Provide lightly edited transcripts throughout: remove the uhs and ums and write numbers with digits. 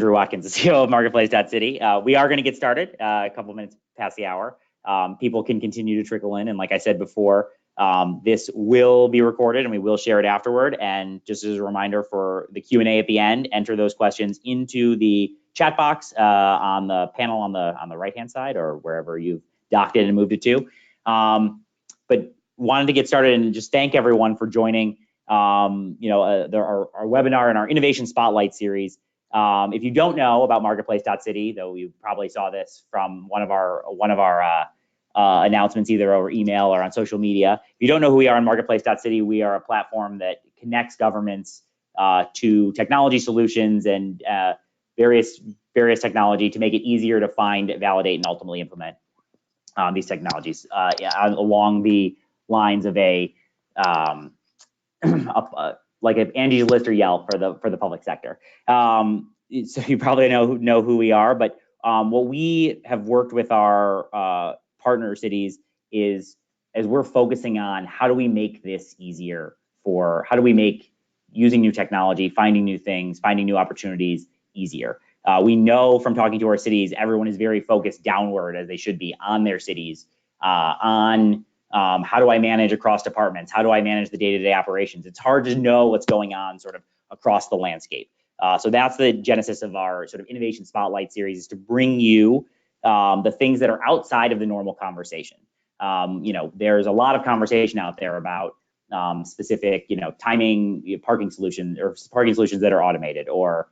Watkins, the CEO of Marketplace.city. We are going to get started a couple minutes past the hour. People can continue to trickle in, and like I said before, this will be recorded and we will share it afterward. And just as a reminder for the Q&A at the end, enter those questions into the chat box on the panel on the right-hand side or wherever you've docked it and moved it to. But wanted to get started and just thank everyone for joining. Our webinar and our Innovation Spotlight series. If you don't know about Marketplace.city, though you probably saw this from one of our announcements either over email or on social media. If you don't know who we are on Marketplace.city, we are a platform that connects governments to technology solutions and various technology to make it easier to find, validate, and ultimately implement these technologies along the lines of like if Angie's List or Yelp for the public sector. So you probably know who we are, but what we have worked with our partner cities is, as we're focusing on how do we make this easier how do we make using new technology, finding new things, finding new opportunities easier. We know from talking to our cities, everyone is very focused downward, as they should be, on their cities, on how do I manage across departments? How do I manage the day-to-day operations? It's hard to know what's going on sort of across the landscape. So that's the genesis of our sort of Innovation Spotlight series, is to bring you the things that are outside of the normal conversation. There's a lot of conversation out there about specific, timing, parking solutions that are automated, or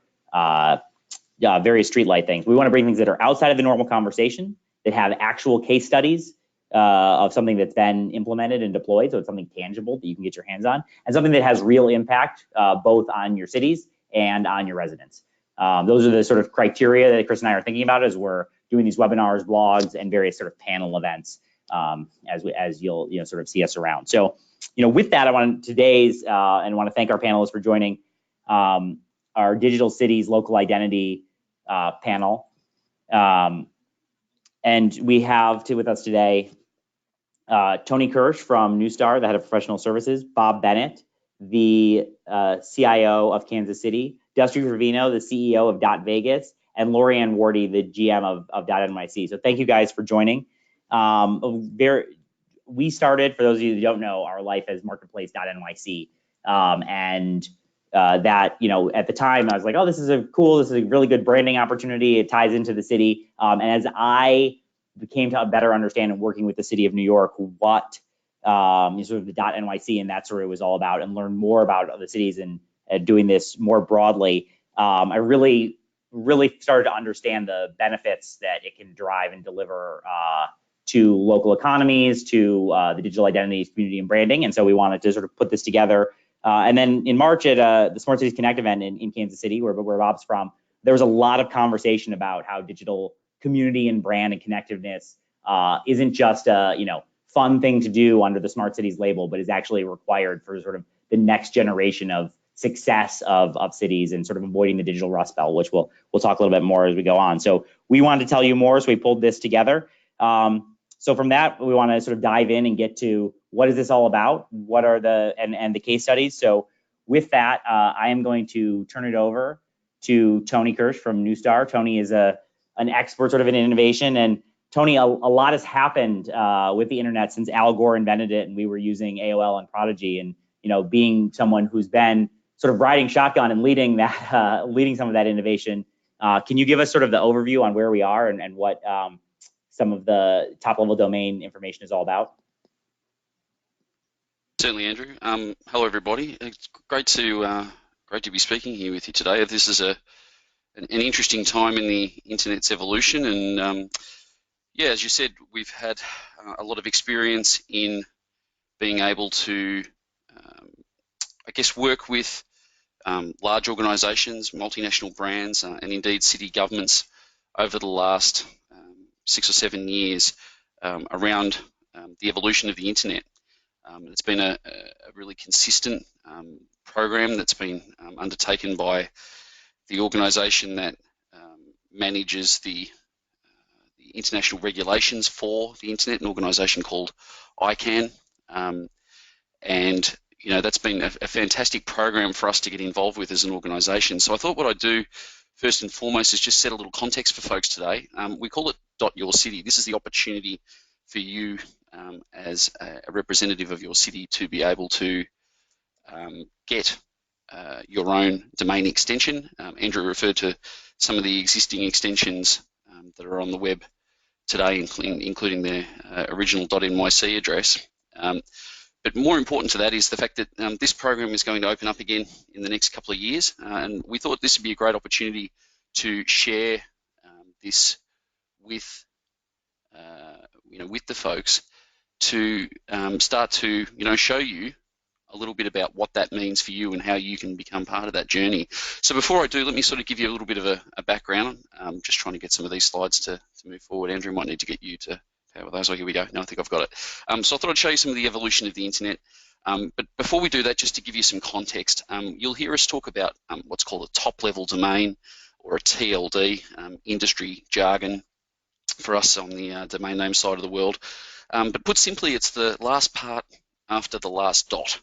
various streetlight things. We want to bring things that are outside of the normal conversation, that have actual case studies of something that's been implemented and deployed, so it's something tangible that you can get your hands on, and something that has real impact both on your cities and on your residents. Those are the sort of criteria that Chris and I are thinking about as we're doing these webinars, blogs, and various sort of panel events as you'll sort of see us around. So with that, I want to thank our panelists for joining our Digital Cities Local Identity panel. And we have with us today Tony Kirsch from Neustar, the head of professional services, Bob Bennett, the CIO of Kansas City, Dusty Trevino, the CEO of .Vegas, and Lorianne Wardi, the GM of .NYC. So thank you guys for joining. We started, for those of you who don't know, our life as Marketplace.nyc, and that at the time I was like, oh, this is a really good branding opportunity. It ties into the city. And as I came to better understand and working with the city of New York what sort of the .nyc and that sort of was all about, and learn more about other cities and doing this more broadly, I really started to understand the benefits that it can drive and deliver to local economies, to the digital identities, community, and branding. And so we wanted to sort of put this together. And then in March at the Smart Cities Connect event in Kansas City, where Bob's from, there was a lot of conversation about how digital community and brand and connectiveness isn't just a fun thing to do under the Smart Cities label, but is actually required for sort of the next generation of success of cities and sort of avoiding the digital rust belt, which we'll talk a little bit more as we go on. So we wanted to tell you more, so we pulled this together. So from that, we want to sort of dive in and get to what is this all about? What are the case studies? So with that, I am going to turn it over to Tony Kirsch from Neustar. Tony is an expert sort of in innovation, and Tony, a lot has happened with the internet since Al Gore invented it, and we were using AOL and Prodigy. And being someone who's been sort of riding shotgun and leading some of that innovation, can you give us sort of the overview on where we are and what some of the top-level domain information is all about? Certainly, Andrew. Hello, everybody. It's great to be speaking here with you today. This is an interesting time in the internet's evolution, and yeah, as you said, we've had a lot of experience in being able to, I guess, work with large organisations, multinational brands, and indeed city governments over the last 6 or 7 years around the evolution of the internet. It's been a really consistent program that's been undertaken by the organisation that manages the international regulations for the internet, an organisation called ICANN, and that's been a fantastic program for us to get involved with as an organisation. So I thought what I'd do first and foremost is just set a little context for folks today. We call it Your City. This is the opportunity for you as a representative of your city to be able to get your own domain extension. Andrew referred to some of the existing extensions that are on the web today, including their original .nyc address. But more important to that is the fact that this program is going to open up again in the next couple of years, and we thought this would be a great opportunity to share this with with the folks to start to show you a little bit about what that means for you and how you can become part of that journey. So before I do, let me sort of give you a little bit of a background. I'm just trying to get some of these slides to move forward. Andrew might need to get you to power those. Oh, here we go. No, I think I've got it. So I thought I'd show you some of the evolution of the internet. But before we do that, just to give you some context, you'll hear us talk about what's called a top-level domain, or a TLD, industry jargon for us on the domain name side of the world. But put simply, it's the last part after the last dot.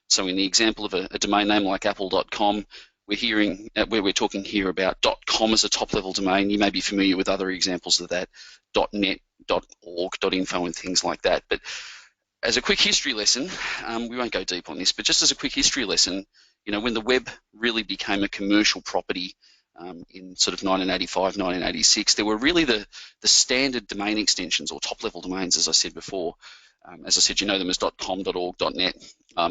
So in the example of a domain name like apple.com, we're talking here about .com as a top-level domain. You may be familiar with other examples of that, .net, .org, .info, and things like that. But as a quick history lesson, we won't go deep on this, but just as a quick history lesson, when the web really became a commercial property in sort of 1985, 1986, there were really the standard domain extensions, or top-level domains, as I said before. As I said, you know them as .com, .org, .net,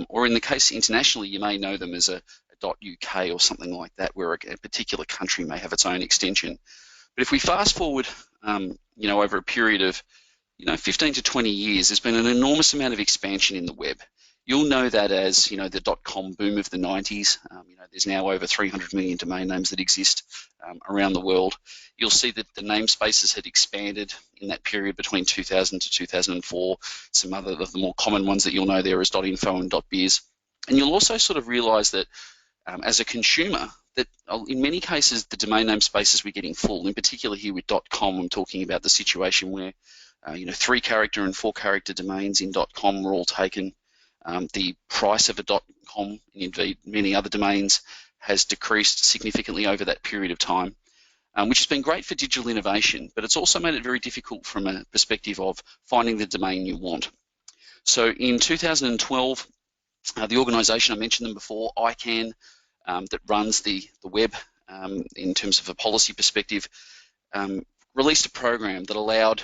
or in the case internationally, you may know them as a .uk or something like that, where a particular country may have its own extension. But if we fast forward, over a period of 15 to 20 years, there's been an enormous amount of expansion in the web. You'll know that as the .com boom of the 90s. There's now over 300 million domain names that exist around the world. You'll see that the namespaces had expanded in that period between 2000 to 2004. Some other of the more common ones that you'll know there is .info and .biz. And you'll also sort of realise that as a consumer, that in many cases the domain name spaces were getting full. In particular here with .com, I'm talking about the situation where 3-character and 4-character domains in .com were all taken. The price of a .com, and indeed many other domains, has decreased significantly over that period of time, which has been great for digital innovation, but it's also made it very difficult from a perspective of finding the domain you want. So in 2012, the organisation, I mentioned them before, ICANN, that runs the web in terms of a policy perspective, released a program that allowed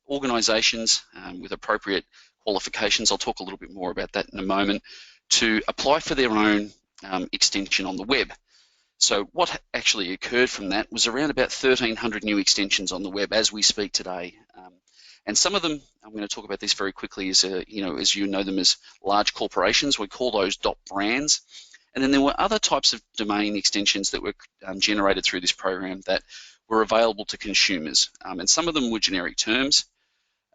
organisations with appropriate qualifications, I'll talk a little bit more about that in a moment, to apply for their own extension on the web. So what actually occurred from that was around about 1,300 new extensions on the web as we speak today. And some of them, I'm going to talk about this very quickly, as you know them as large corporations. We call those .brands. And then there were other types of domain extensions that were generated through this program that were available to consumers. And some of them were generic terms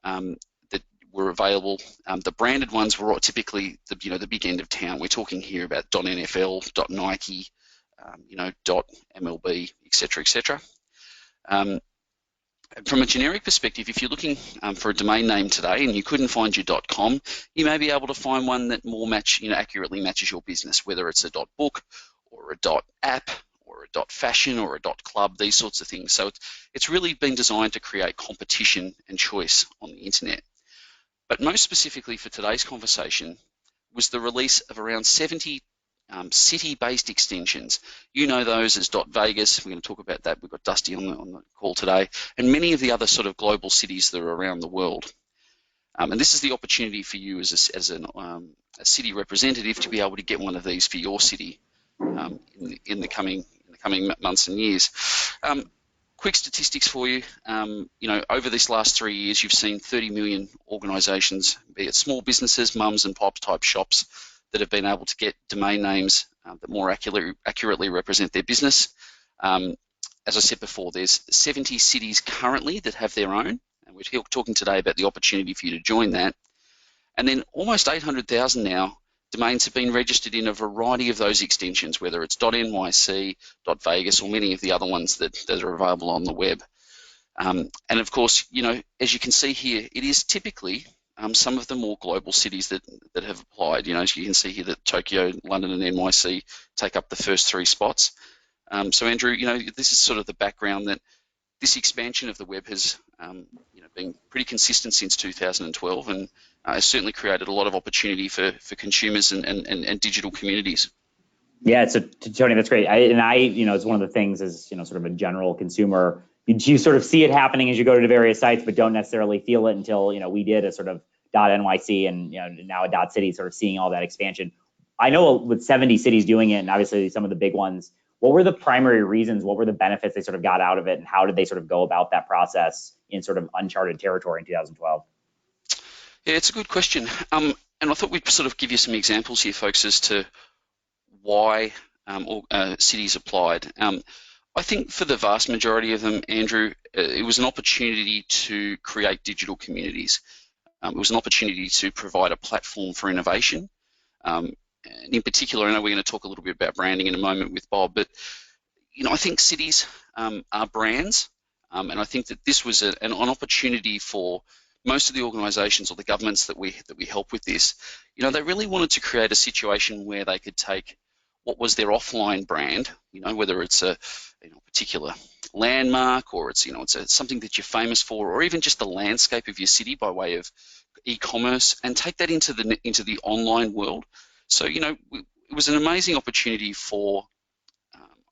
that were available. The branded ones were typically the big end of town. We're talking here about .nfl, .nike, .mlb, etc., etc. From a generic perspective, if you're looking for a domain name today and you couldn't find your .com, you may be able to find one that more accurately matches your business, whether it's a .book or a .app or a .fashion or a .club, these sorts of things. So it's really been designed to create competition and choice on the internet. But most specifically for today's conversation was the release of around 70 city-based extensions. You know those as .vegas. We're going to talk about that. We've got Dusty on the call today, and many of the other sort of global cities that are around the world. And this is the opportunity for you as a city representative to be able to get one of these for your city in the coming months and years. Quick statistics for you. Over this last 3 years, you've seen 30 million organisations, be it small businesses, mums and pops type shops, that have been able to get domain names that more accurately represent their business. As I said before, there's 70 cities currently that have their own, and we're talking today about the opportunity for you to join that. And then almost 800,000 now domains have been registered in a variety of those extensions, whether it's .nyc, .vegas, or many of the other ones that are available on the web. And of course, as you can see here, it is typically some of the more global cities that have applied. As you can see here that Tokyo, London, and NYC take up the first 3 spots. So Andrew, this is sort of the background that this expansion of the web has been pretty consistent since 2012, and has certainly created a lot of opportunity for consumers and digital communities. Yeah, so Tony, that's great. It's one of the things as sort of a general consumer, you sort of see it happening as you go to the various sites, but don't necessarily feel it until we did a sort of .nyc and now a .city, sort of seeing all that expansion. I know with 70 cities doing it, and obviously some of the big ones, what were the primary reasons? What were the benefits they sort of got out of it, and how did they sort of go about that process in sort of uncharted territory in 2012? Yeah, it's a good question. And I thought we'd sort of give you some examples here, folks, as to why cities applied. I think for the vast majority of them, Andrew, it was an opportunity to create digital communities. It was an opportunity to provide a platform for innovation. And in particular, I know we're going to talk a little bit about branding in a moment with Bob, but I think cities are brands, and I think that this was an opportunity for most of the organisations or the governments that we help with this. They really wanted to create a situation where they could take what was their offline brand, whether it's a particular landmark, or it's something that you're famous for, or even just the landscape of your city by way of e-commerce, and take that into the online world. So it was an amazing opportunity for,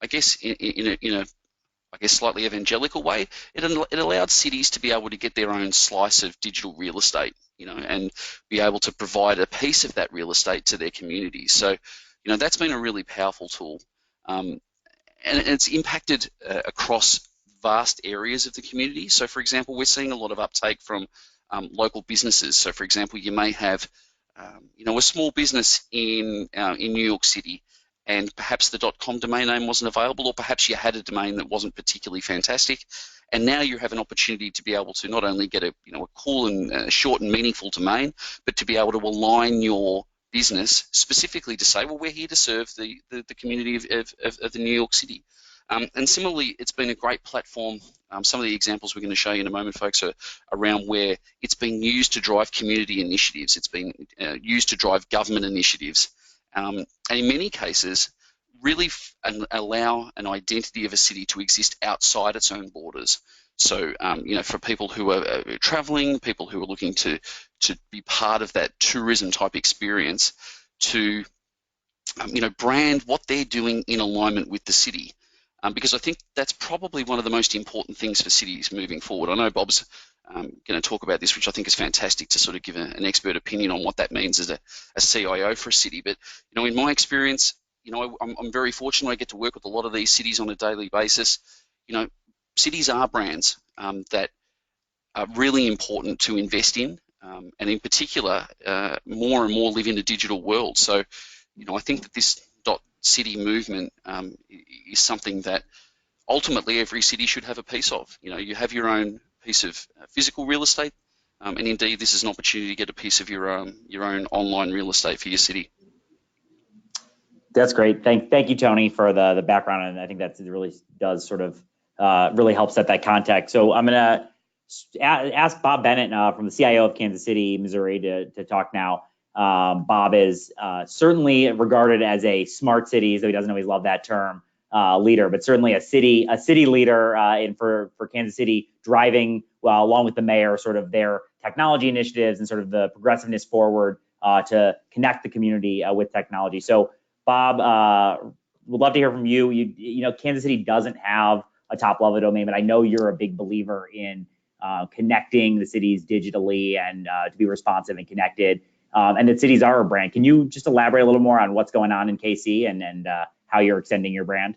I guess, in a slightly evangelical way, it allowed cities to be able to get their own slice of digital real estate, and be able to provide a piece of that real estate to their communities. So, that's been a really powerful tool, and it's impacted across vast areas of the community. So, for example, we're seeing a lot of uptake from local businesses. So, for example, you may have, a small business in New York City, and perhaps the .com domain name wasn't available, or perhaps you had a domain that wasn't particularly fantastic, and now you have an opportunity to be able to not only get a cool and short and meaningful domain, but to be able to align your business specifically to say, well, we're here to serve the community of the New York City. And similarly, it's been a great platform. Some of the examples we're going to show you in a moment, folks, are around where it's been used to drive community initiatives. It's been used to drive government initiatives. And in many cases, really allow an identity of a city to exist outside its own borders. So, for people who are traveling, people who are looking to be part of that tourism type experience, to, brand what they're doing in alignment with the city. Because I think that's probably one of the most important things for cities moving forward. I know Bob's going to talk about this, which I think is fantastic, to sort of give an expert opinion on what that means as a CIO for a city. But, in my experience, I'm very fortunate. I get to work with a lot of these cities on a daily basis. Cities are brands that are really important to invest in, and in particular, more and more live in a digital world. So, I think that this .city movement is something that ultimately every city should have a piece of. You have your own piece of physical real estate, and indeed this is an opportunity to get a piece of your own online real estate for your city. That's great. Thank you, Tony, for the background, and I think that really does sort of really help set that context. So I'm going to ask Bob Bennett from the CIO of Kansas City, Missouri, to talk now. Bob is certainly regarded as a smart city, though he doesn't always love that term, leader, but certainly a city leader for Kansas City, driving along with the mayor sort of their technology initiatives and sort of the progressiveness forward to connect the community with technology. So Bob, would love to hear from you. Kansas City doesn't have a top level domain, but I know you're a big believer in connecting the cities digitally and to be responsive and connected. And that cities are a brand. Can you just elaborate a little more on what's going on in KC and how you're extending your brand?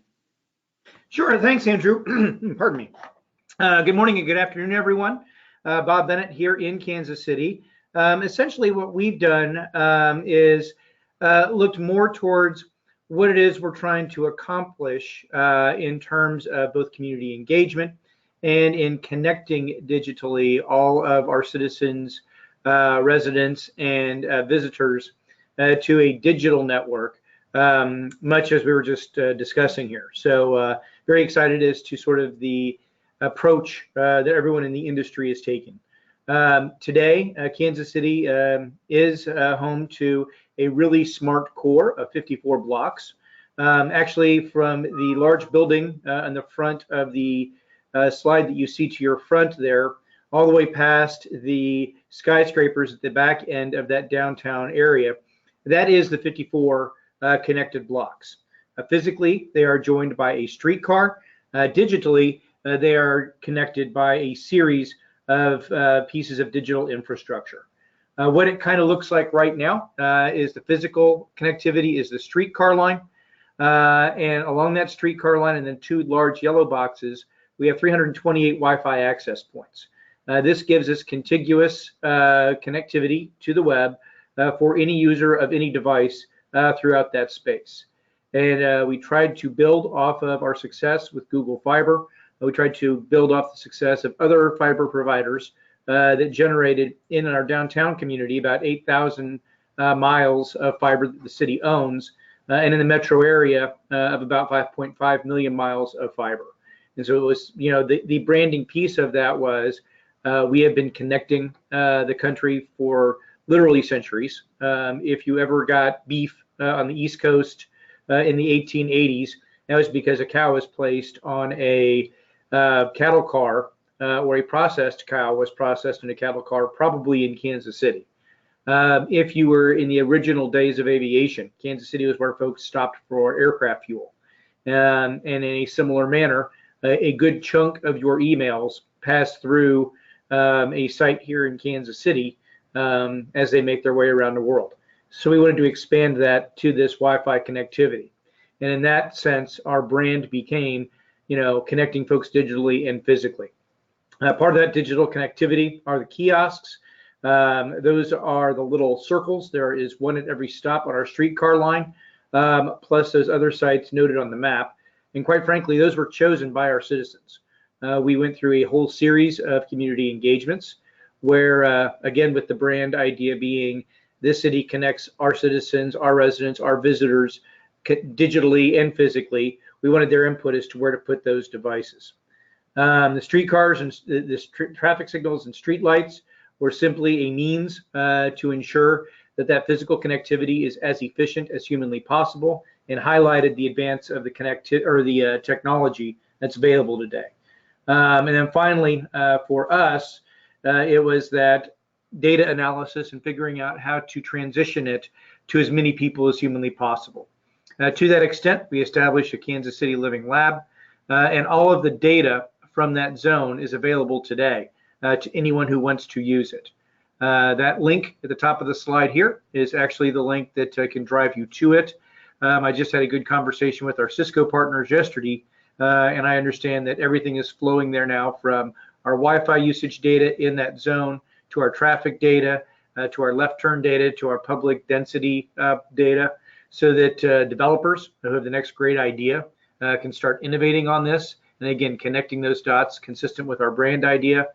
Sure. Thanks, Andrew. Pardon me. Good morning and good afternoon, everyone. Bob Bennett here in Kansas City. Essentially, what we've done is looked more towards what it is we're trying to accomplish in terms of both community engagement and in connecting digitally all of our citizens, residents, and visitors to a digital network, much as we were just discussing here. So very excited as to sort of the approach that everyone in the industry is taking. Today, Kansas City is home to a really smart core of 54 blocks. Actually, from the large building on the front of the slide that you see to your front there, all the way past the skyscrapers at the back end of that downtown area, that is the 54 connected blocks. Physically, they are joined by a streetcar. Digitally, they are connected by a series of pieces of digital infrastructure. What it kind of looks like right now is the physical connectivity is the streetcar line. And along that streetcar line and then two large yellow boxes, we have 328 Wi-Fi access points. This gives us contiguous connectivity to the web for any user of any device throughout that space. And we tried to build off of our success with Google Fiber. We tried to build off the success of other fiber providers that generated in our downtown community about 8,000 miles of fiber that the city owns, and in the metro area of about 5.5 million miles of fiber. And so it was, the branding piece of that was we have been connecting the country for literally centuries. If you ever got beef on the East Coast in the 1880s, that was because a cow was placed on a cattle car, or a processed cow was processed in a cattle car, probably in Kansas City. If you were in the original days of aviation, Kansas City was where folks stopped for aircraft fuel. And in a similar manner, a good chunk of your emails pass through a site here in Kansas City as they make their way around the world. So we wanted to expand that to this Wi-Fi connectivity. And in that sense, our brand became, connecting folks digitally and physically. Part of that digital connectivity are the kiosks. Those are the little circles. There is one at every stop on our streetcar line, plus those other sites noted on the map. And quite frankly, those were chosen by our citizens. We went through a whole series of community engagements where, again, with the brand idea being this city connects our citizens, our residents, our visitors digitally and physically. We wanted their input as to where to put those devices. The streetcars and the traffic signals and street lights were simply a means to ensure that that physical connectivity is as efficient as humanly possible, and highlighted the advance of the technology that's available today. And then finally, for us, it was that data analysis and figuring out how to transition it to as many people as humanly possible. To that extent, we established a Kansas City Living Lab, and all of the data from that zone is available today to anyone who wants to use it. That link at the top of the slide here is actually the link that can drive you to it. I just had a good conversation with our Cisco partners yesterday, and I understand that everything is flowing there now, from our Wi-Fi usage data in that zone to our traffic data, to our left turn data, to our public density data, so that developers who have the next great idea can start innovating on this, and again, connecting those dots consistent with our brand idea.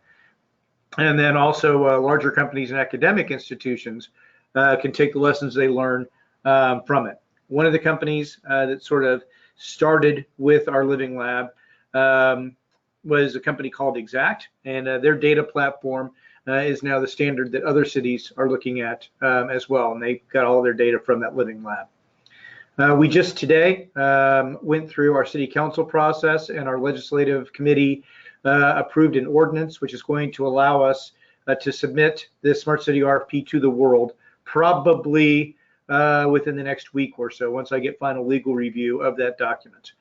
And then also larger companies and academic institutions can take the lessons they learn from it. One of the companies that sort of started with our Living Lab was a company called Exact, and their data platform is now the standard that other cities are looking at as well, and they got all their data from that Living Lab. We just today went through our city council process, and our legislative committee approved an ordinance which is going to allow us to submit this Smart City RFP to the world, probably within the next week or so, once I get final legal review of that document.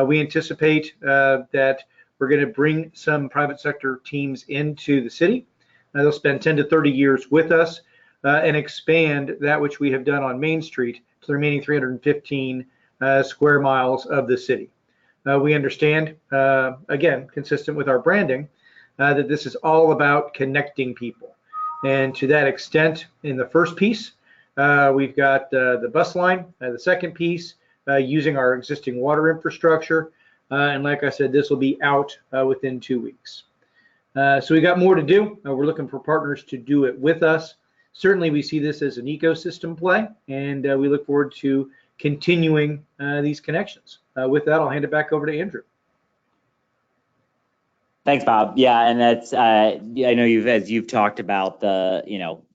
We anticipate that we're going to bring some private sector teams into the city. They'll spend 10 to 30 years with us and expand that which we have done on Main Street to the remaining 315 square miles of the city. We understand, again, consistent with our branding, that this is all about connecting people. And to that extent, in the first piece, we've got the bus line. The second piece, using our existing water infrastructure. And like I said, this will be out within 2 weeks. So we got more to do. We're looking for partners to do it with us. Certainly, we see this as an ecosystem play, and we look forward to continuing these connections. With that, I'll hand it back over to Andrew. Thanks, Bob. Yeah, and that's I know as you've talked about the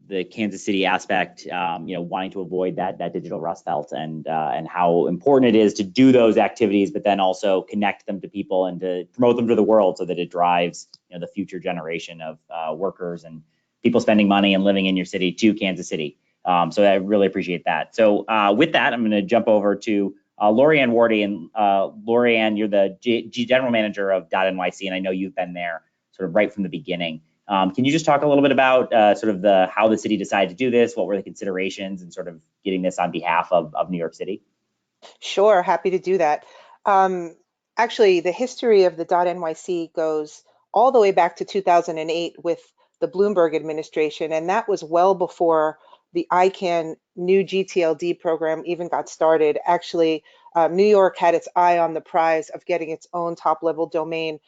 the Kansas City aspect, wanting to avoid that digital rust belt, and how important it is to do those activities, but then also connect them to people and to promote them to the world so that it drives the future generation of workers and people spending money and living in your city to Kansas City. So I really appreciate that. So with that, I'm going to jump over to Lori-Ann Wardi. And Lori-Ann, you're the general manager of .nyc, and I know you've been there sort of right from the beginning. Can you just talk a little bit about sort of how the city decided to do this? What were the considerations and sort of getting this on behalf of New York City? Sure, happy to do that. Actually, the history of the .nyc goes all the way back to 2008 with the Bloomberg administration, and that was well before the ICANN new GTLD program even got started. Actually, New York had its eye on the prize of getting its own top-level domain,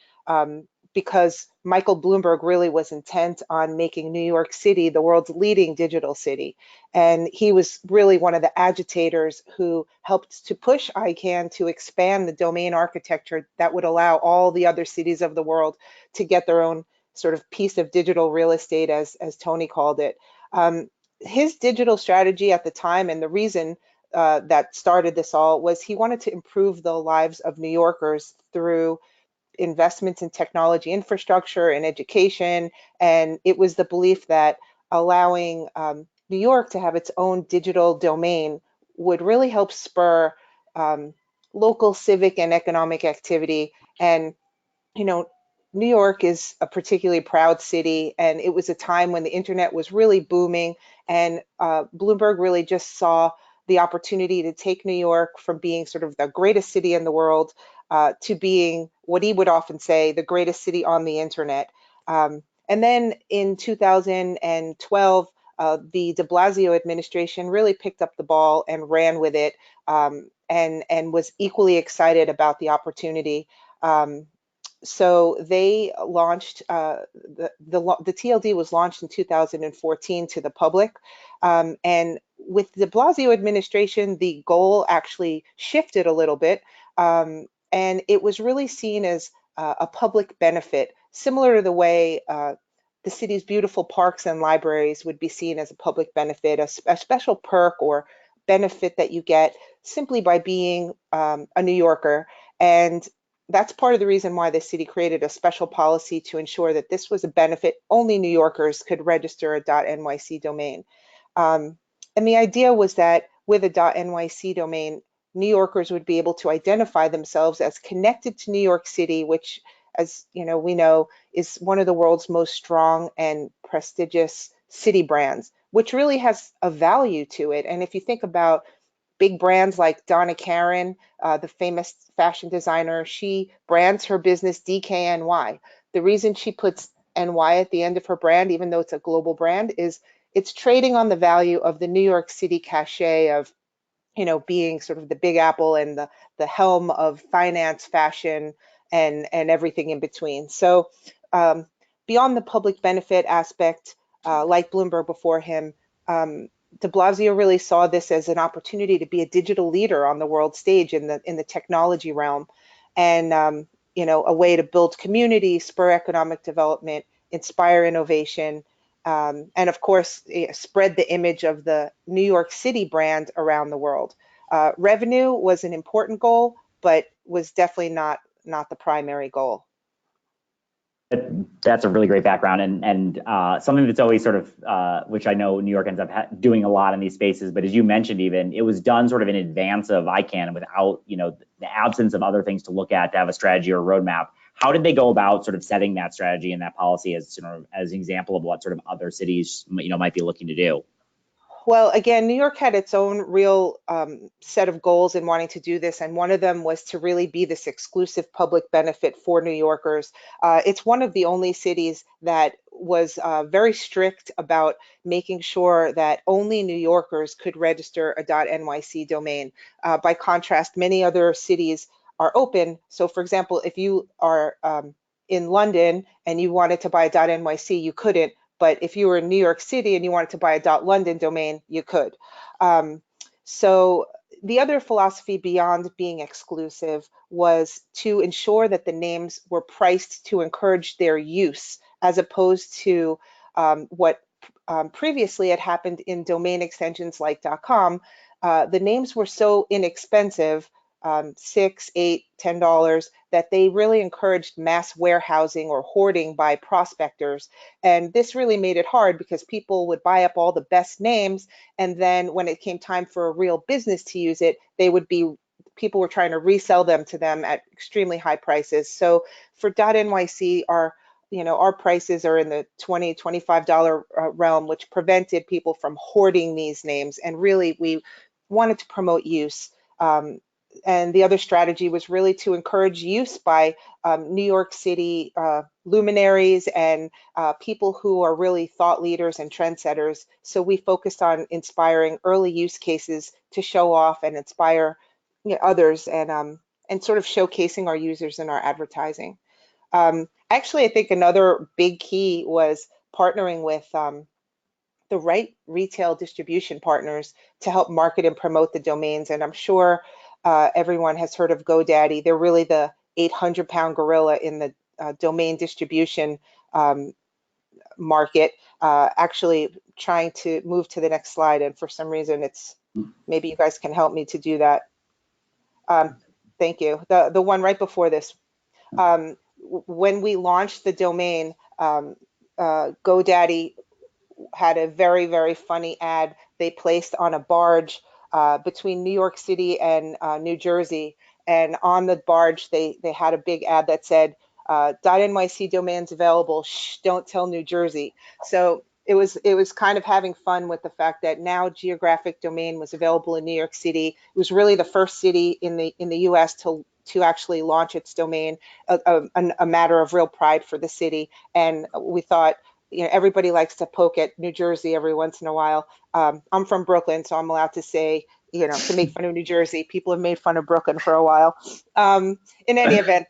because Michael Bloomberg really was intent on making New York City the world's leading digital city. And he was really one of the agitators who helped to push ICANN to expand the domain architecture that would allow all the other cities of the world to get their own sort of piece of digital real estate, as Tony called it. His digital strategy at the time, and the reason that started this all, was he wanted to improve the lives of New Yorkers through investments in technology infrastructure and education. And it was the belief that allowing New York to have its own digital domain would really help spur local civic and economic activity. And, New York is a particularly proud city, and it was a time when the internet was really booming, and Bloomberg really just saw the opportunity to take New York from being sort of the greatest city in the world to being what he would often say, the greatest city on the internet. And then in 2012, the de Blasio administration really picked up the ball and ran with it, and was equally excited about the opportunity. So they launched, the TLD was launched in 2014 to the public. And with the de Blasio administration, the goal actually shifted a little bit. And it was really seen as a public benefit, similar to the way the city's beautiful parks and libraries would be seen as a public benefit, a special perk or benefit that you get simply by being a New Yorker. And that's part of the reason why the city created a special policy to ensure that this was a benefit only New Yorkers could register a .nyc domain. And the idea was that with a .nyc domain, New Yorkers would be able to identify themselves as connected to New York City, which, as we know, is one of the world's most strong and prestigious city brands, which really has a value to it. And if you think about big brands like Donna Karan, the famous fashion designer, she brands her business DKNY. The reason she puts NY at the end of her brand, even though it's a global brand, is it's trading on the value of the New York City cachet of, being sort of the Big Apple and the helm of finance, fashion, and everything in between. So beyond the public benefit aspect, like Bloomberg before him, de Blasio really saw this as an opportunity to be a digital leader on the world stage in the technology realm, and a way to build community, spur economic development, inspire innovation, and of course spread the image of the New York City brand around the world. Revenue was an important goal, but was definitely not the primary goal. That's a really great background, and something that's always sort of, which I know New York ends up doing a lot in these spaces, but as you mentioned, even it was done sort of in advance of ICANN, without the absence of other things to look at to have a strategy or a roadmap. How did they go about sort of setting that strategy and that policy as as an example of what sort of other cities might be looking to do? Well, again, New York had its own real set of goals in wanting to do this, and one of them was to really be this exclusive public benefit for New Yorkers. It's one of the only cities that was very strict about making sure that only New Yorkers could register a .nyc domain. By contrast, many other cities are open. So, for example, if you are in London and you wanted to buy a .nyc, you couldn't. But if you were in New York City and you wanted to buy a .london domain, you could. So the other philosophy beyond being exclusive was to ensure that the names were priced to encourage their use, as opposed to what previously had happened in domain extensions like .com, the names were so inexpensive, $6, $8, $10, that they really encouraged mass warehousing or hoarding by prospectors. And this really made it hard because people would buy up all the best names, and then when it came time for a real business to use it, people were trying to resell them to them at extremely high prices. So for .nyc, our prices are in the $20, $25 realm, which prevented people from hoarding these names. And really, we wanted to promote use. And the other strategy was really to encourage use by New York City luminaries and people who are really thought leaders and trendsetters. So we focused on inspiring early use cases to show off and inspire others, and sort of showcasing our users in our advertising. Actually, I think another big key was partnering with the right retail distribution partners to help market and promote the domains. And I'm sure everyone has heard of GoDaddy. They're really the 800-pound gorilla in the domain distribution market. Actually, trying to move to the next slide, and for some reason, maybe you guys can help me to do that. Thank you. The one right before this. When we launched the domain, GoDaddy had a very, very funny ad they placed on a barge between New York City and New Jersey. And on the barge, they had a big ad that said, .nyc domains available, shh, don't tell New Jersey. So it was kind of having fun with the fact that now geographic domain was available in New York City. It was really the first city in the US to actually launch its domain, a matter of real pride for the city. And we thought, everybody likes to poke at New Jersey every once in a while. I'm from Brooklyn, so I'm allowed to say, to make fun of New Jersey. People have made fun of Brooklyn for a while. In any event,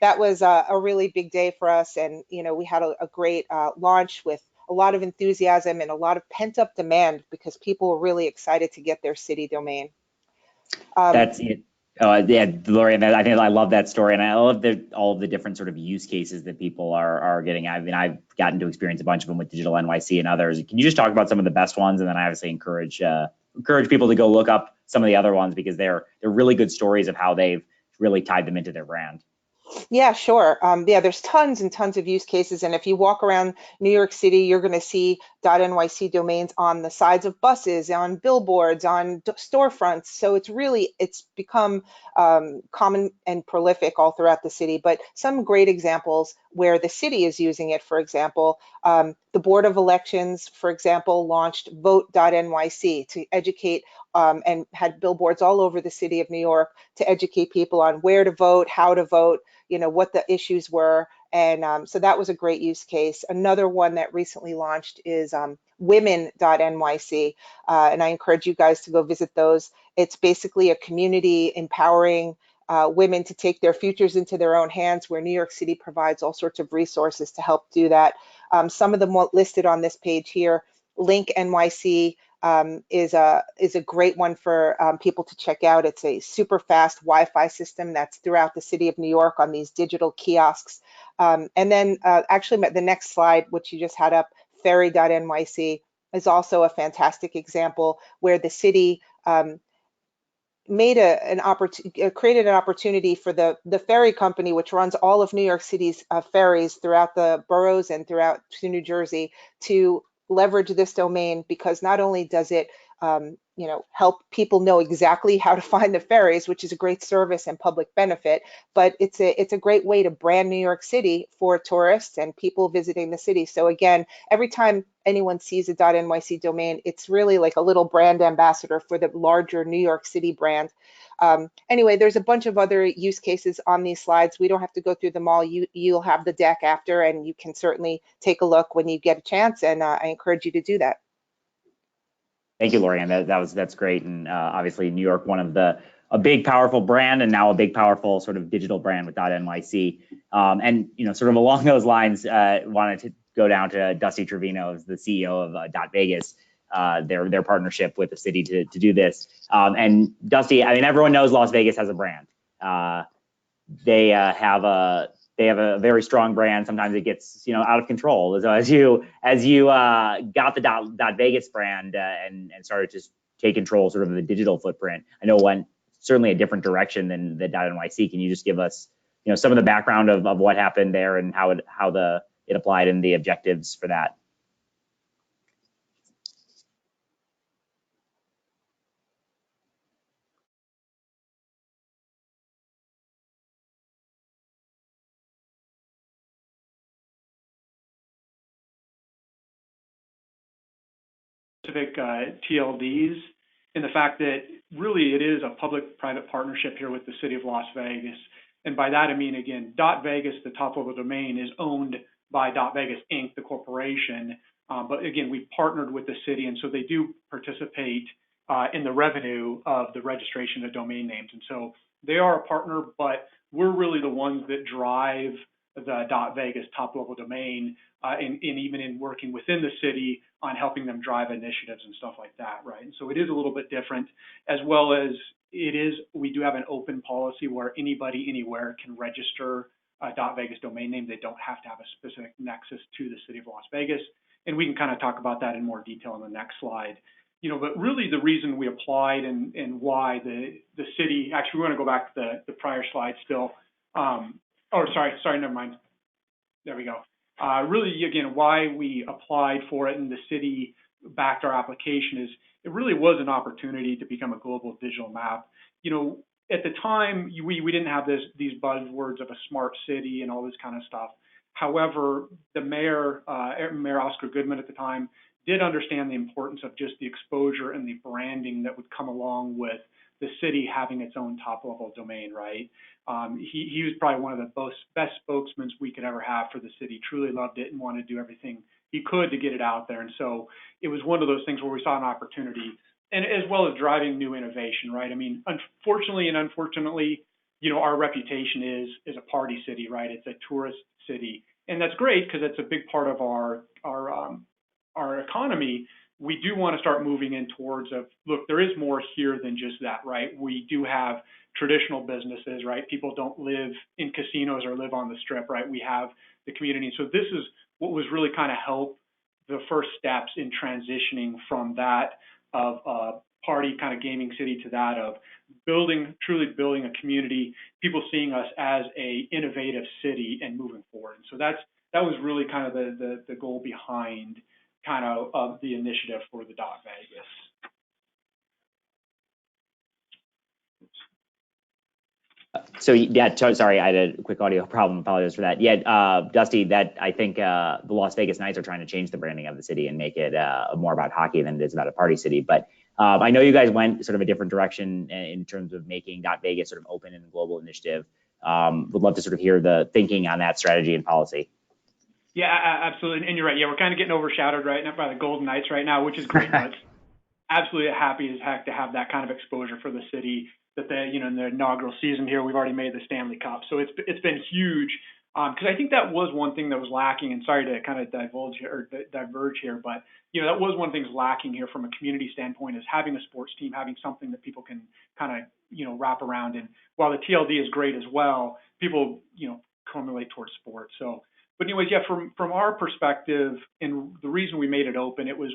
that was a really big day for us. And, we had a great launch with a lot of enthusiasm and a lot of pent-up demand because people were really excited to get their city domain. That's it. Yeah, Lori, I think I love that story, and I love all of the different sort of use cases that people are getting. I mean, I've gotten to experience a bunch of them with Digital NYC and others. Can you just talk about some of the best ones, and then I obviously encourage people to go look up some of the other ones because they're really good stories of how they've really tied them into their brand. Yeah, sure. Yeah, there's tons and tons of use cases. And if you walk around New York City, you're going to see .nyc domains on the sides of buses, on billboards, on storefronts. So it's become common and prolific all throughout the city. But some great examples where the city is using it, for example, the Board of Elections, for example, launched vote.nyc to educate and had billboards all over the city of New York to educate people on where to vote, how to vote, what the issues were. And so that was a great use case. Another one that recently launched is women.nyc. And I encourage you guys to go visit those. It's basically a community empowering women to take their futures into their own hands, where New York City provides all sorts of resources to help do that. Some of them listed on this page here. Link NYC is a great one for people to check out. It's a super fast Wi-Fi system that's throughout the city of New York on these digital kiosks. And then actually the next slide, which you just had up, ferry.nyc, is also a fantastic example where the city created an opportunity for the ferry company, which runs all of New York City's ferries throughout the boroughs and throughout to New Jersey, to leverage this domain, because not only does it help people know exactly how to find the ferries, which is a great service and public benefit, but it's a great way to brand New York City for tourists and people visiting the city. So again, every time anyone sees a .nyc domain, it's really like a little brand ambassador for the larger New York City brand. Anyway, there's a bunch of other use cases on these slides. We don't have to go through them all. You'll have the deck after, and you can certainly take a look when you get a chance, and I encourage you to do that. Thank you, Lori. That's great. And obviously New York, a big, powerful brand, and now a big, powerful sort of digital brand with .nyc. And sort of along those lines, wanted to go down to Dusty Trevino, the CEO of .Vegas, their partnership with the city to do this. And Dusty, I mean, everyone knows Las Vegas has a brand. They have they have a very strong brand. Sometimes it gets, out of control. So as you got the .Vegas brand and started to take control sort of the digital footprint, I know it went certainly a different direction than the .NYC. Can you just give us, some of the background of what happened there and how it applied and the objectives for that? Specific TLDs, and the fact that really it is a public-private partnership here with the city of Las Vegas. And by that I mean, again, .Vegas, the top-level domain, is owned by .Vegas Inc., the corporation. But again, we partnered with the city, and so they do participate in the revenue of the registration of domain names. And so they are a partner, but we're really the ones that drive the .Vegas top-level domain, and even in working within the city on helping them drive initiatives and stuff like that, right? And so it is a little bit different, as well as we do have an open policy where anybody anywhere can register a .Vegas domain name. They don't have to have a specific nexus to the city of Las Vegas, and we can kind of talk about that in more detail in the next slide. But really the reason we applied and why the city, actually we want to go back to the prior slide still. Sorry, never mind. There we go. Really, again, why we applied for it and the city backed our application is it really was an opportunity to become a global digital map. At the time, we didn't have these buzzwords of a smart city and all this kind of stuff. However, the Mayor Oscar Goodman at the time did understand the importance of just the exposure and the branding that would come along with the city having its own top-level domain, right? He was probably one of the best spokesmen we could ever have for the city. Truly loved it and wanted to do everything he could to get it out there. And so it was one of those things where we saw an opportunity, and as well as driving new innovation, right? I mean, unfortunately, our reputation is a party city, right? It's a tourist city, and that's great because it's a big part of our economy. We do want to start moving in towards look, there is more here than just that, right? We do have traditional businesses, right? People don't live in casinos or live on the strip, right? We have the community. So this is what was really kind of help the first steps in transitioning from that of a party kind of gaming city to that of truly building a community, people seeing us as a innovative city and moving forward. And so that was really kind of the goal behind kind of the initiative for the .Vegas. So yeah, sorry, I had a quick audio problem. Apologize for that. Yeah, Dusty, that I think the Las Vegas Knights are trying to change the branding of the city and make it more about hockey than it is about a party city. But I know you guys went sort of a different direction in terms of making .Vegas sort of open and global initiative. Would love to sort of hear the thinking on that strategy and policy. Yeah, absolutely. And you're right. Yeah, we're kind of getting overshadowed right now by the Golden Knights right now, which is great. But absolutely happy as heck to have that kind of exposure for the city. That in the inaugural season here, we've already made the Stanley Cup, so it's been huge. Because I think that was one thing that was lacking. And sorry to kind of diverge here, but that was one thing that's lacking here from a community standpoint is having a sports team, having something that people can kind of wrap around. And while the TLD is great as well, people correlate towards sports. So. But anyways, yeah, from our perspective, and the reason we made it open, it was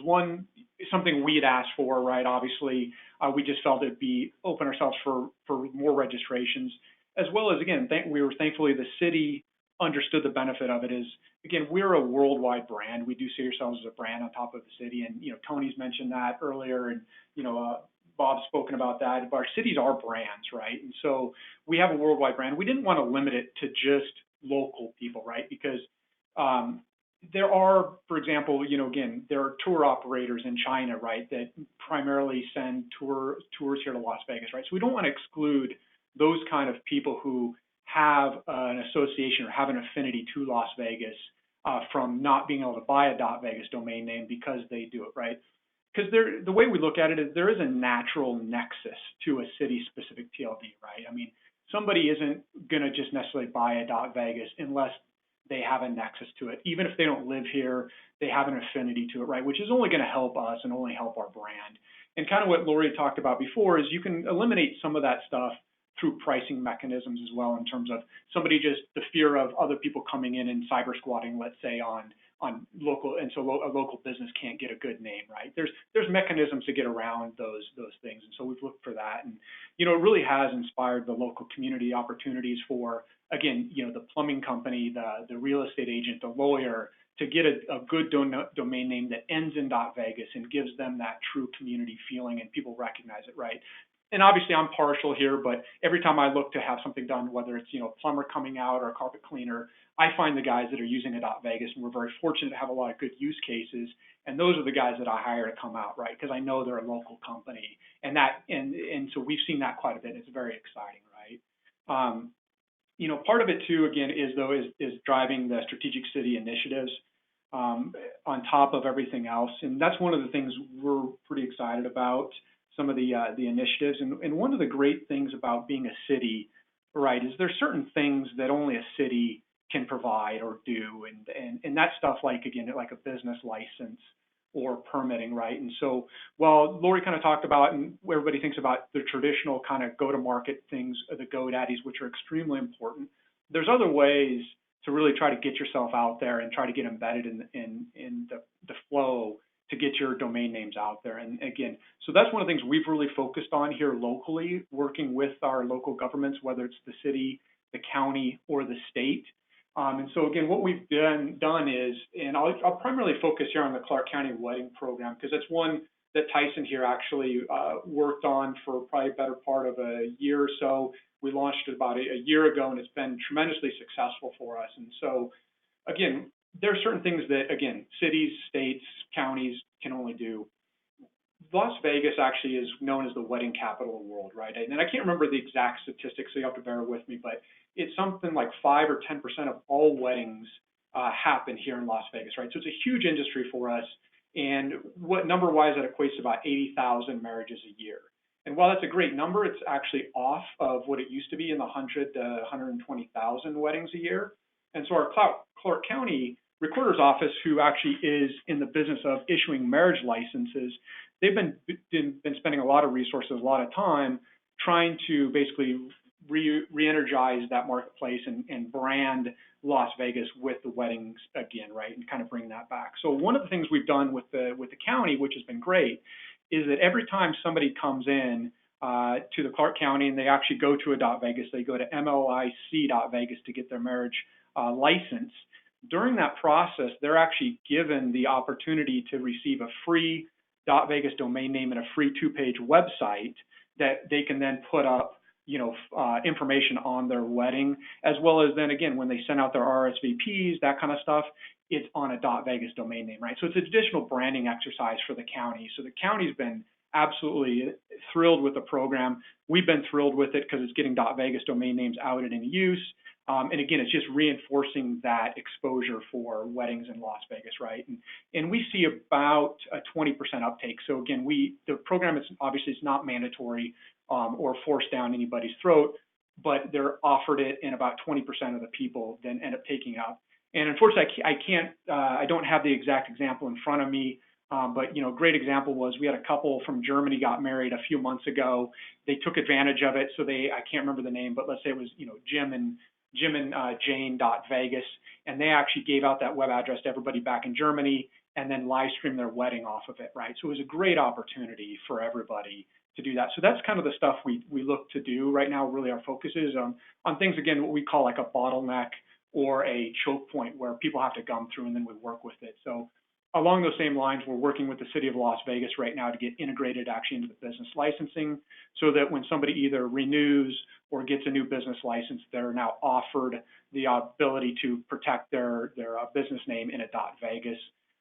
something we had asked for, right? Obviously, we just felt it'd be open ourselves for more registrations, as well as, again, thankfully the city understood the benefit of it is, again, we're a worldwide brand. We do see ourselves as a brand on top of the city. And, Tony's mentioned that earlier, and, Bob's spoken about that. But our cities are brands, right? And so we have a worldwide brand. We didn't want to limit it to just local people, right? Because there are, for example, again, there are tour operators in China, right, that primarily send tours here to Las Vegas, right? So we don't want to exclude those kind of people who have an association or have an affinity to Las Vegas from not being able to buy a .Vegas domain name because they do it, right? Because the way we look at it is there is a natural nexus to a city-specific TLD, right? I mean, somebody isn't going to just necessarily buy a .Vegas unless they have a nexus to it. Even if they don't live here, they have an affinity to it, right? Which is only going to help us and only help our brand. And kind of what Lori talked about before is you can eliminate some of that stuff through pricing mechanisms as well, in terms of somebody just the fear of other people coming in and cyber squatting, let's say on local, and so a local business can't get a good name, right? There's mechanisms to get around those things, and so we've looked for that, and it really has inspired the local community opportunities for, again, the plumbing company, the real estate agent, the lawyer, to get a good domain name that ends in .vegas and gives them that true community feeling, and people recognize it, right? And obviously I'm partial here, but every time I look to have something done, whether it's plumber coming out or a carpet cleaner, I find the guys that are using a .vegas, and we're very fortunate to have a lot of good use cases, and those are the guys that I hire to come out, right? Because I know they're a local company, and so we've seen that quite a bit. It's very exciting, right? Part of it too, again, is driving the strategic city initiatives on top of everything else, and that's one of the things we're pretty excited about. Some of the initiatives, and one of the great things about being a city, right, is there's certain things that only a city can provide or do, and that stuff, like, again, like a business license or permitting, right? And so, while Lori kind of talked about, and everybody thinks about the traditional kind of go-to-market things, the GoDaddies, which are extremely important, there's other ways to really try to get yourself out there and try to get embedded in the flow to get your domain names out there. And again, so that's one of the things we've really focused on here locally, working with our local governments, whether it's the city, the county, or the state. And so again, what we've done is, and I'll primarily focus here on the Clark County Wedding Program, because that's one that Tyson here actually worked on for probably a better part of a year or so. We launched it about a year ago, and it's been tremendously successful for us. And so again, there are certain things that, again, cities, states, counties can only do. Las Vegas actually is known as the wedding capital of the world, right? And I can't remember the exact statistics, so you have to bear with me, but it's something like 5 or 10% of all weddings happen here in Las Vegas, right? So it's a huge industry for us. And what number-wise, that equates to about 80,000 marriages a year. And while that's a great number, it's actually off of what it used to be in the 100 to 120,000 weddings a year. And so our Clark County Recorder's Office, who actually is in the business of issuing marriage licenses, they've been spending a lot of resources, a lot of time trying to basically re-energize that marketplace and brand Las Vegas with the weddings again, right, and kind of bring that back. So one of the things we've done with the county, which has been great, is that every time somebody comes in to the Clark County and they actually go to a .vegas, they go to MLIC.vegas to get their marriage license. During that process, they're actually given the opportunity to receive a free .vegas domain name and a free 2-page website that they can then put up, information on their wedding, as well as then again, when they send out their RSVPs, that kind of stuff, it's on a .vegas domain name, right? So it's an additional branding exercise for the county. So the county's been absolutely thrilled with the program. We've been thrilled with it because it's getting .vegas domain names out and in use. And again, it's just reinforcing that exposure for weddings in Las Vegas, right? And we see about a 20% uptake. So again, the program is obviously it's not mandatory or forced down anybody's throat, but they're offered it, and about 20% of the people then end up taking it up. And unfortunately, I don't have the exact example in front of me. But a great example was we had a couple from Germany got married a few months ago. They took advantage of it. So I can't remember the name, but let's say it was Jim and Jane.Vegas, and they actually gave out that web address to everybody back in Germany and then live stream their wedding off of it, right? So it was a great opportunity for everybody to do that. So that's kind of the stuff we look to do right now. Really, our focus is on things, again, what we call like a bottleneck or a choke point where people have to gum through, and then we work with it. So along those same lines, we're working with the city of Las Vegas right now to get integrated actually into the business licensing, so that when somebody either renews or gets a new business license, they're now offered the ability to protect their business name in a .vegas.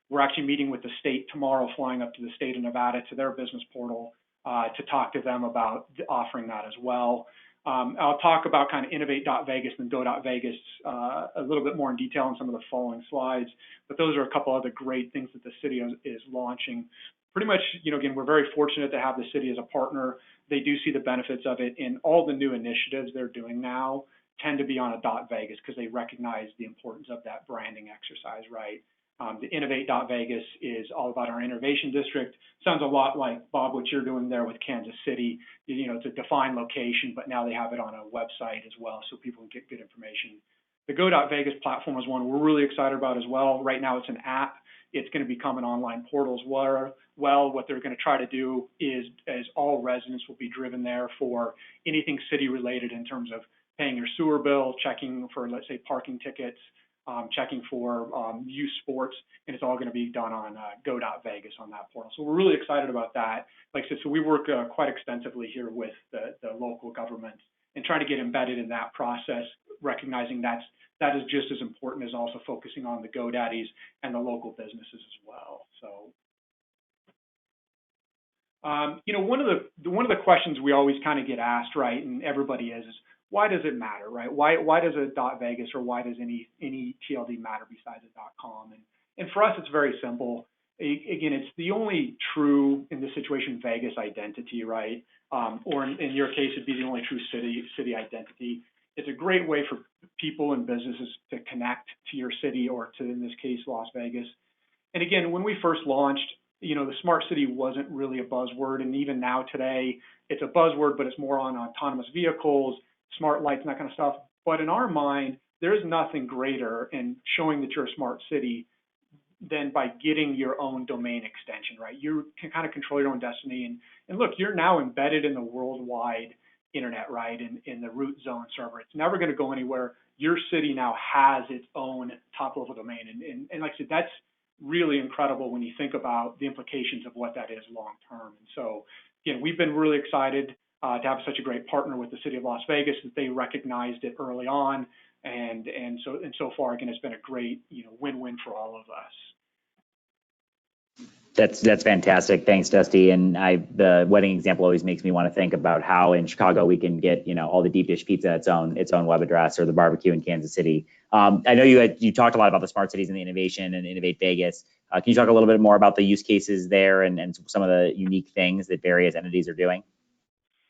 We're actually meeting with the state tomorrow, flying up to the state of Nevada to their business portal to talk to them about offering that as well. I'll talk about kind of innovate.vegas and go.vegas a little bit more in detail in some of the following slides, but those are a couple other great things that the city is launching. Pretty much, again, we're very fortunate to have the city as a partner. They do see the benefits of it, and all the new initiatives they're doing now tend to be on a .vegas because they recognize the importance of that branding exercise, right? The Innovate.Vegas is all about our innovation district. Sounds a lot like, Bob, what you're doing there with Kansas City. You know, it's a defined location, but now they have it on a website as well, so people can get good information. The Go.Vegas platform is one we're really excited about as well. Right now it's an app. It's going to become an online portal as well. What they're going to try to do is all residents will be driven there for anything city related in terms of paying your sewer bill, checking for, let's say, parking tickets, checking for youth sports, and it's all going to be done on Go.Vegas on that portal. So we're really excited about that. Like I said, so we work quite extensively here with the local government and trying to get embedded in that process, recognizing that is just as important as also focusing on the GoDaddies and the local businesses as well. So, you know, one of the questions we always kind of get asked, right, and everybody is why does it matter, right? Why does a .Vegas or why does any TLD matter besides a .com? And for us, it's very simple. Again, it's the only true, in this situation, Vegas identity, right? Or in your case, it'd be the only true city identity. It's a great way for people and businesses to connect to your city, or to, in this case, Las Vegas. And again, when we first launched, you know, the smart city wasn't really a buzzword. And even now today, it's a buzzword, but it's more on autonomous vehicles, smart lights, and that kind of stuff. But in our mind, there is nothing greater in showing that you're a smart city than by getting your own domain extension, right? You can kind of control your own destiny. And look, you're now embedded in the worldwide internet, right? In the root zone server. It's never going to go anywhere. Your city now has its own top level domain. And like I said, that's really incredible when you think about the implications of what that is long term. And so, again, we've been really excited to have such a great partner with the city of Las Vegas, that they recognized it early on. And so far, again, it's been a great, you know, win-win for all of us. That's fantastic. Thanks, Dusty. And the wedding example always makes me want to think about how in Chicago we can get, you know, all the deep dish pizza its own web address, or the barbecue in Kansas City. I know you talked a lot about the smart cities and the innovation and Innovate Vegas. Can you talk a little bit more about the use cases there and some of the unique things that various entities are doing?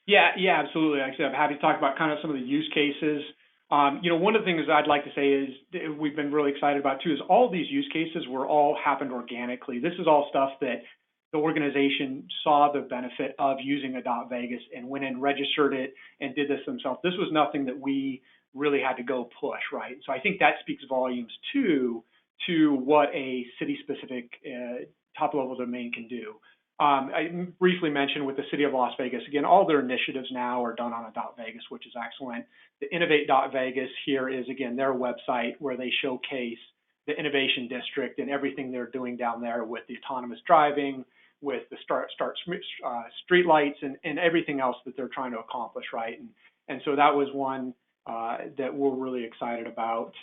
Yeah, absolutely. Like I said, I'm happy to talk about kind of some of the use cases. You know, one of the things I'd like to say is we've been really excited about too is all these use cases were all happened organically. This is all stuff that the organization saw the benefit of using a .Vegas and went and registered it and did this themselves. This was nothing that we really had to go push, right? So I think that speaks volumes to what a city-specific top-level domain can do. I briefly mentioned with the city of Las Vegas, again, all their initiatives now are done on a .Vegas, which is excellent. The Innovate.Vegas here is, again, their website where they showcase the innovation district and everything they're doing down there with the autonomous driving, with the street lights, and everything else that they're trying to accomplish, right? And so that was one that we're really excited about.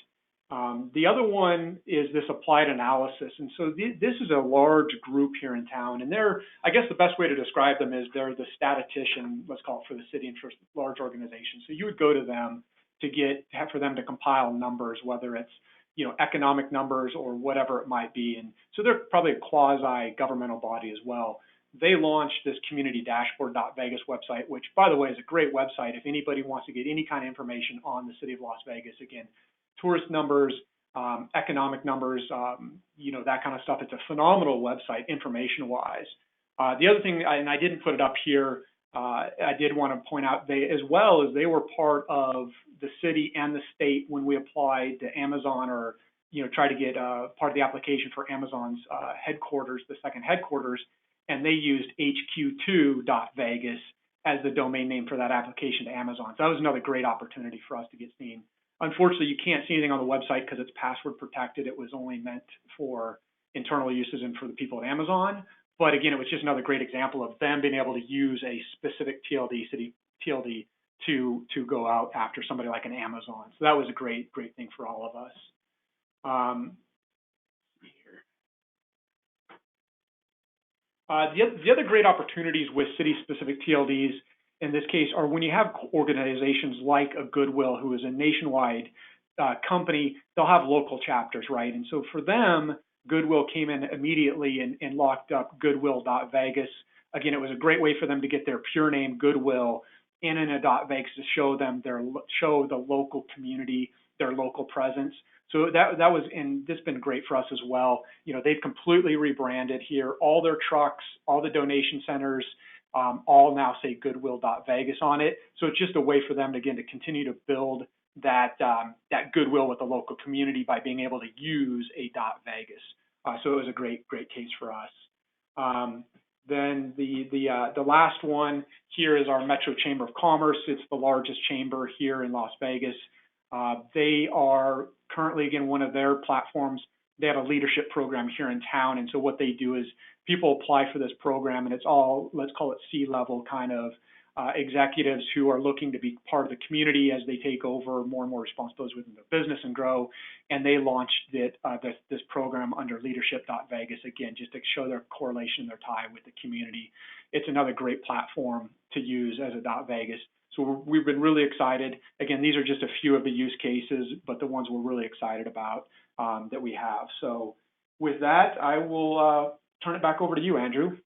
The other one is this applied analysis. And so this is a large group here in town, and I guess the best way to describe them is they're the statistician, let's call it, for the city and for large organizations. So you would go to them for them to compile numbers, whether it's, you know, economic numbers or whatever it might be. And so they're probably a quasi-governmental body as well. They launched this community dashboard.vegas website, which, by the way, is a great website if anybody wants to get any kind of information on the city of Las Vegas. Again, tourist numbers, economic numbers, you know, that kind of stuff. It's a phenomenal website information-wise. The other thing, and I didn't put it up here, I did want to point out, they were part of the city and the state when we applied to Amazon, or, you know, try to get part of the application for Amazon's headquarters, the second headquarters, and they used HQ2.Vegas as the domain name for that application to Amazon. So that was another great opportunity for us to get seen. Unfortunately, you can't see anything on the website because it's password protected. It was only meant for internal uses and for the people at Amazon. But again, it was just another great example of them being able to use a specific city TLD to go out after somebody like an Amazon. So that was a great thing for all of us. The other great opportunities with city-specific TLDs in this case are when you have organizations like a Goodwill, who is a nationwide company. They'll have local chapters, right? And so for them, Goodwill came in immediately and locked up Goodwill.Vegas. Again, it was a great way for them to get their pure name Goodwill in a .Vegas to show the local community, their local presence. So that was, and this has been great for us as well. You know, they've completely rebranded here. All their trucks, all the donation centers, all now say Goodwill.Vegas on it. So it's just a way for them, again, to continue to build that goodwill with the local community by being able to use a .Vegas. So it was a great case for us. Then the last one here is our Metro Chamber of Commerce. It's the largest chamber here in Las Vegas. They are currently, again, one of their platforms, they have a leadership program here in town. And so what they do is people apply for this program, and it's all, let's call it C-level kind of executives who are looking to be part of the community as they take over more and more responsibilities within their business and grow. And they launched this program under Leadership.Vegas, again, just to show their correlation, their tie with the community. It's another great platform to use as a .Vegas. So we've been really excited. Again, these are just a few of the use cases, but the ones we're really excited about that we have. So with that, I will turn it back over to you, Andrew.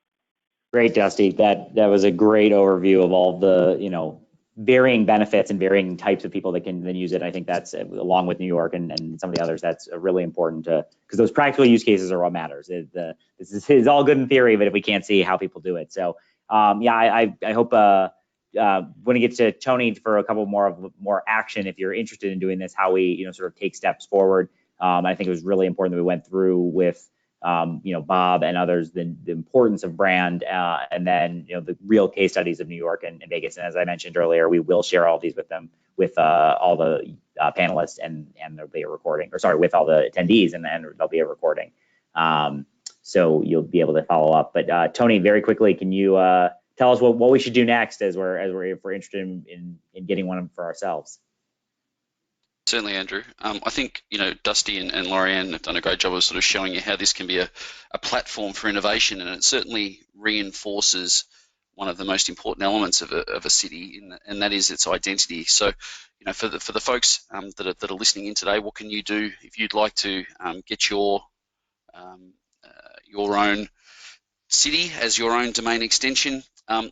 Great, Dusty. That was a great overview of all the, you know, varying benefits and varying types of people that can then use it. I think that's, along with New York and some of the others, that's really important to, because those practical use cases are what matters. This is all good in theory, but if we can't see how people do it. So yeah, I hope when we get to Tony for a couple more action, if you're interested in doing this, how we, you know, sort of take steps forward. I think it was really important that we went through with you know, Bob and others, the importance of brand, and then, you know, the real case studies of New York and Vegas. And as I mentioned earlier, we will share all these with them, with all the panelists, and there'll be a recording, or sorry, with all the attendees, and then there'll be a recording. So you'll be able to follow up. But Tony, very quickly, can you tell us what we should do next if we're interested in getting one for ourselves? Certainly, Andrew. I think, you know, Dusty and Lorianne have done a great job of sort of showing you how this can be a platform for innovation, and it certainly reinforces one of the most important elements of a city, and that is its identity. So, you know, for the folks that are listening in today, what can you do if you'd like to get your own city as your own domain extension?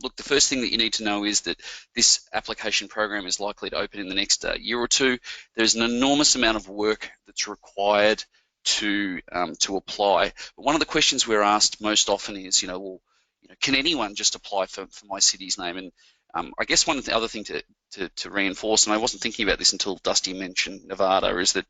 Look, the first thing that you need to know is that this application program is likely to open in the next year or two. There's an enormous amount of work that's required to apply. But one of the questions we're asked most often is, you know, well, you know, can anyone just apply for my city's name? And I guess one of the other thing to reinforce, and I wasn't thinking about this until Dusty mentioned Nevada, is that,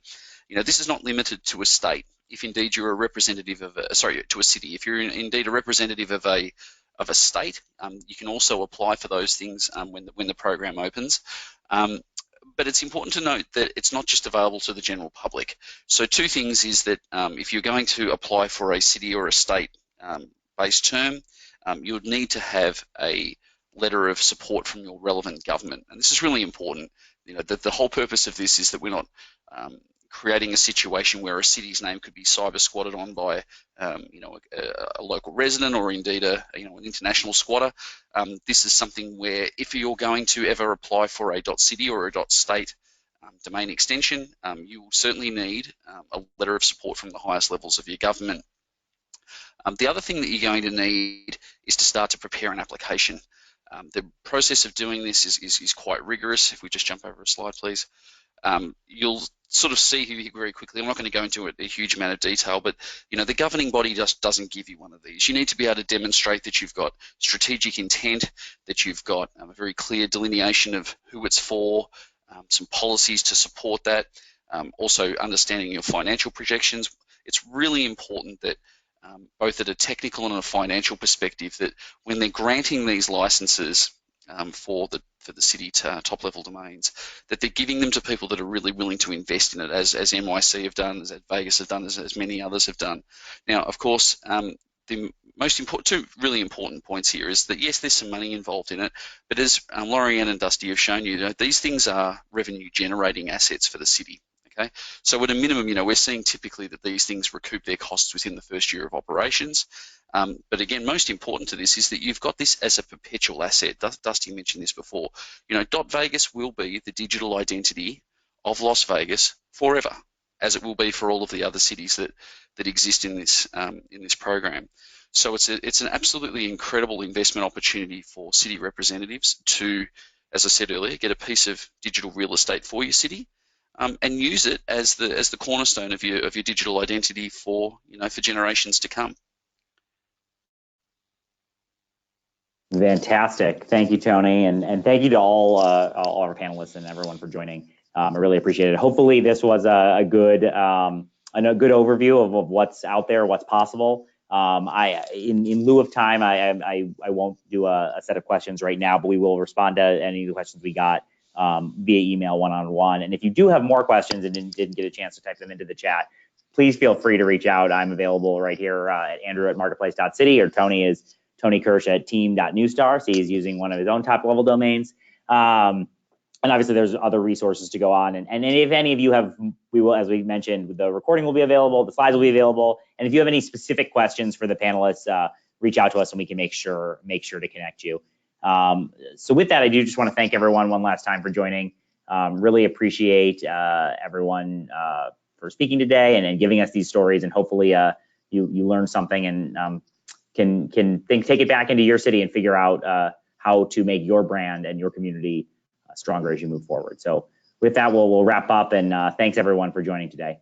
you know, this is not limited to a state. If indeed you're a representative of to a city, if you're indeed a representative of a state, you can also apply for those things when the program opens. But it's important to note that it's not just available to the general public. So two things is that if you're going to apply for a city or a state based term, you would need to have a letter of support from your relevant government. And this is really important. You know, the whole purpose of this is that we're not creating a situation where a city's name could be cyber squatted on by, you know, a local resident, or indeed an international squatter. This is something where if you're going to ever apply for a .city or a .state domain extension, you will certainly need a letter of support from the highest levels of your government. The other thing that you're going to need is to start to prepare an application. The process of doing this is quite rigorous. If we just jump over a slide, please. You'll sort of see here very quickly. I'm not going to go into a huge amount of detail, but, you know, the governing body just doesn't give you one of these. You need to be able to demonstrate that you've got strategic intent, that you've got a very clear delineation of who it's for, some policies to support that, also understanding your financial projections. It's really important that both at a technical and a financial perspective, that when they're granting these licenses for the city top level domains, that they're giving them to people that are really willing to invest in it, as NYC have done, as Vegas have done, as many others have done. Now, of course, the most important, two really important points here is that, yes, there's some money involved in it, but as Lorianne and Dusty have shown you, these things are revenue generating assets for the city. Okay, so at a minimum, you know, we're seeing typically that these things recoup their costs within the first year of operations. But again, most important to this is that you've got this as a perpetual asset. Dusty mentioned this before. You know, .Vegas will be the digital identity of Las Vegas forever, as it will be for all of the other cities that exist in this program. So it's an absolutely incredible investment opportunity for city representatives to, as I said earlier, get a piece of digital real estate for your city. and use it as the cornerstone of your digital identity for for generations to come. Fantastic. Thank you, Tony, and thank you to all our panelists and everyone for joining. I really appreciate it. Hopefully, this was a good overview of what's out there, what's possible. In lieu of time, I won't do a set of questions right now, but we will respond to any of the questions we got via email one-on-one. And if you do have more questions and didn't get a chance to type them into the chat, please feel free to reach out. I'm available right here at Andrew@Marketplace.city, or Tony is Tony Kirsch at team.Neustar. So he's using one of his own top-level domains. And obviously there's other resources to go on. And if any of you have, we will, as we mentioned, the recording will be available, the slides will be available. And if you have any specific questions for the panelists, reach out to us and we can make sure to connect you. So with that, I do just want to thank everyone one last time for joining. Really appreciate everyone for speaking today and giving us these stories. And hopefully you learned something and can take it back into your city and figure out how to make your brand and your community stronger as you move forward. So with that, we'll wrap up, and thanks everyone for joining today.